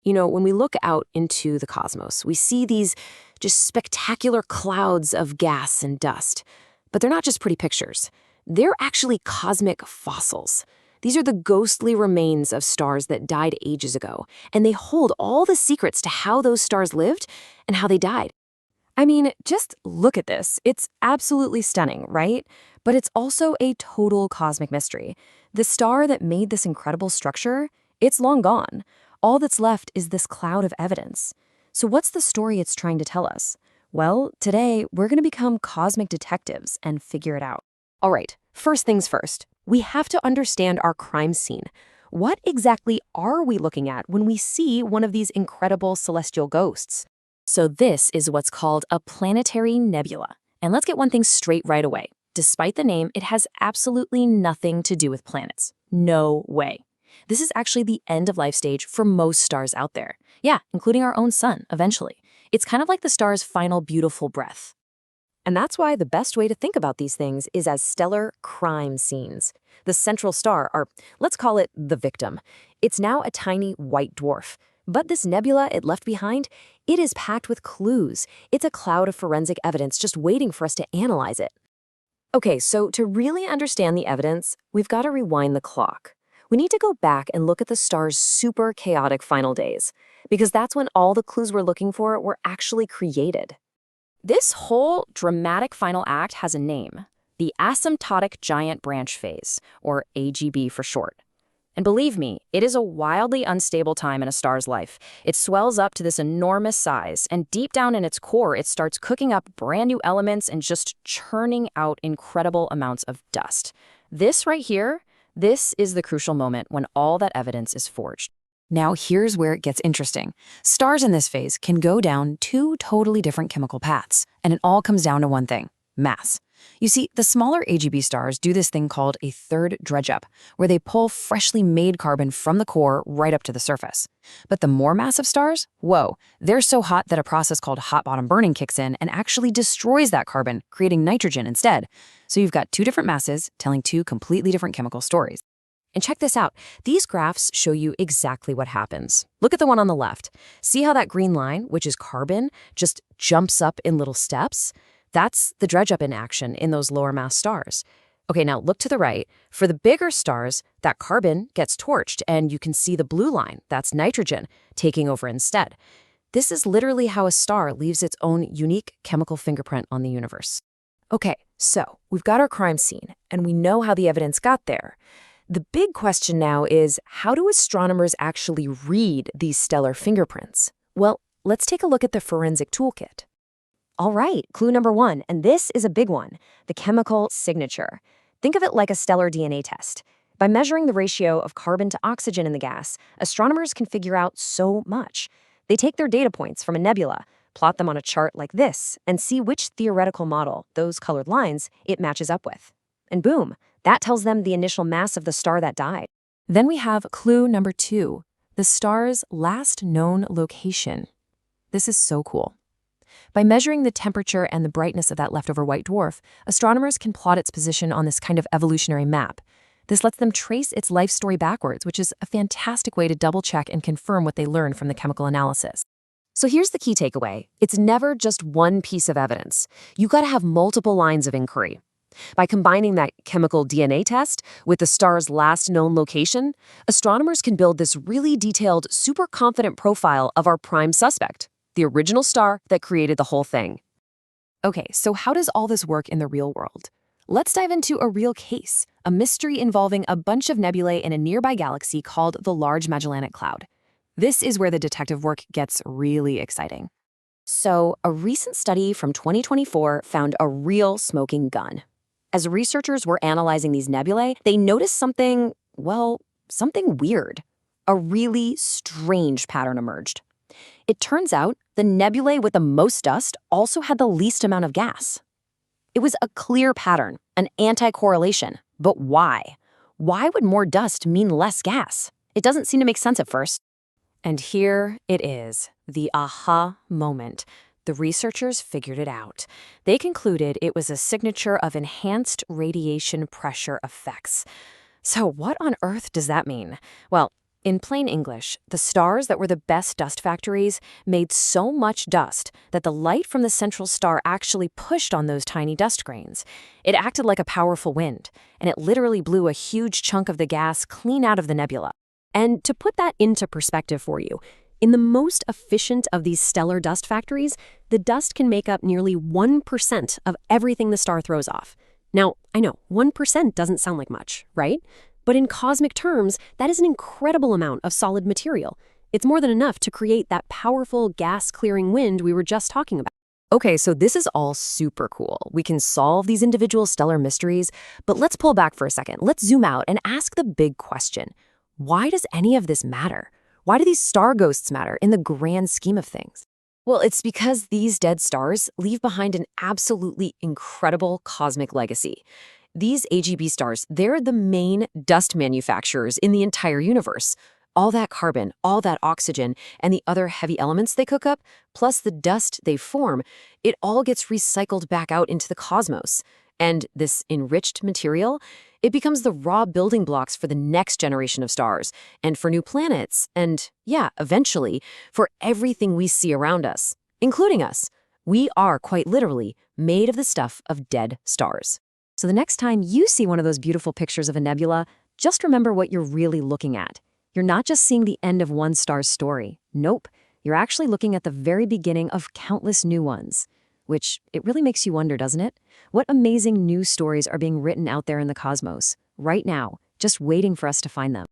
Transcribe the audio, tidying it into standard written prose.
When we look out into the cosmos, we see these just spectacular clouds of gas and dust. But they're not just pretty pictures. They're actually cosmic fossils. These are the ghostly remains of stars that died ages ago, and they hold all the secrets to how those stars lived and how they died. I mean, just look at this. It's absolutely stunning, right? But it's also a total cosmic mystery. The star that made this incredible structure, it's long gone. All that's left is this cloud of evidence. So what's the story it's trying to tell us? Well, today, we're going to become cosmic detectives and figure it out. All right, first things first. We have to understand our crime scene. What exactly are we looking at when we see one of these incredible celestial ghosts? So this is what's called a planetary nebula. And let's get one thing straight right away. Despite the name, it has absolutely nothing to do with planets. No way. This is actually the end-of-life stage for most stars out there. Yeah, including our own sun, eventually. It's kind of like the star's final beautiful breath. And that's why the best way to think about these things is as stellar crime scenes. The central star, or let's call it the victim. It's now a tiny white dwarf. But this nebula it left behind, it is packed with clues. It's a cloud of forensic evidence just waiting for us to analyze it. Okay, so to really understand the evidence, we've got to rewind the clock. We need to go back and look at the star's super chaotic final days, because that's when all the clues we're looking for were actually created. This whole dramatic final act has a name, the asymptotic giant branch phase, or AGB for short. And believe me, it is a wildly unstable time in a star's life. It swells up to this enormous size, and deep down in its core, it starts cooking up brand new elements and just churning out incredible amounts of dust. This right here, this is the crucial moment when all that evidence is forged. Now here's where it gets interesting. Stars in this phase can go down two totally different chemical paths, and it all comes down to one thing: mass. You see, the smaller AGB stars do this thing called a third dredge-up, where they pull freshly made carbon from the core right up to the surface. But the more massive stars, whoa, they're so hot that a process called hot bottom burning kicks in and actually destroys that carbon, creating nitrogen instead. So you've got two different masses telling two completely different chemical stories. And check this out. These graphs show you exactly what happens. Look at the one on the left. See how that green line, which is carbon, just jumps up in little steps? That's the dredge-up in action in those lower mass stars. Okay, now look to the right. For the bigger stars, that carbon gets torched, and you can see the blue line, that's nitrogen, taking over instead. This is literally how a star leaves its own unique chemical fingerprint on the universe. Okay, so we've got our crime scene, and we know how the evidence got there. The big question now is, how do astronomers actually read these stellar fingerprints? Well, let's take a look at the forensic toolkit. All right, clue number one, and this is a big one, the chemical signature. Think of it like a stellar DNA test. By measuring the ratio of carbon to oxygen in the gas, astronomers can figure out so much. They take their data points from a nebula, plot them on a chart like this, and see which theoretical model, those colored lines, it matches up with. And boom, that tells them the initial mass of the star that died. Then we have clue number two, the star's last known location. This is so cool. By measuring the temperature and the brightness of that leftover white dwarf, astronomers can plot its position on this kind of evolutionary map. This lets them trace its life story backwards, which is a fantastic way to double-check and confirm what they learned from the chemical analysis. So here's the key takeaway. It's never just one piece of evidence. You gotta have multiple lines of inquiry. By combining that chemical DNA test with the star's last known location, astronomers can build this really detailed, super confident profile of our prime suspect, the original star that created the whole thing. Okay, so how does all this work in the real world? Let's dive into a real case, a mystery involving a bunch of nebulae in a nearby galaxy called the Large Magellanic Cloud. This is where the detective work gets really exciting. So, a recent study from 2024 found a real smoking gun. As researchers were analyzing these nebulae, they noticed something weird. A really strange pattern emerged. It turns out the nebulae with the most dust also had the least amount of gas. It was a clear pattern, an anti-correlation. But why? Why would more dust mean less gas? It doesn't seem to make sense at first. And here it is, the aha moment. The researchers figured it out. They concluded it was a signature of enhanced radiation pressure effects. So what on earth does that mean? Well, In plain English, the stars that were the best dust factories made so much dust that the light from the central star actually pushed on those tiny dust grains. It acted like a powerful wind, and it literally blew a huge chunk of the gas clean out of the nebula. And to put that into perspective for you, in the most efficient of these stellar dust factories, the dust can make up nearly 1% of everything the star throws off. Now, I know, 1% doesn't sound like much, right? But in cosmic terms, that is an incredible amount of solid material. It's more than enough to create that powerful gas-clearing wind we were just talking about. Okay, so this is all super cool. We can solve these individual stellar mysteries, but let's pull back for a second. Let's zoom out and ask the big question. Why does any of this matter? Why do these star ghosts matter in the grand scheme of things? Well, it's because these dead stars leave behind an absolutely incredible cosmic legacy. These AGB stars, they're the main dust manufacturers in the entire universe. All that carbon, all that oxygen, and the other heavy elements they cook up, plus the dust they form, it all gets recycled back out into the cosmos. And this enriched material, it becomes the raw building blocks for the next generation of stars, and for new planets, and yeah, eventually, for everything we see around us, including us. We are quite literally made of the stuff of dead stars. So the next time you see one of those beautiful pictures of a nebula, just remember what you're really looking at. You're not just seeing the end of one star's story. Nope. You're actually looking at the very beginning of countless new ones. Which, it really makes you wonder, doesn't it? What amazing new stories are being written out there in the cosmos, right now, just waiting for us to find them.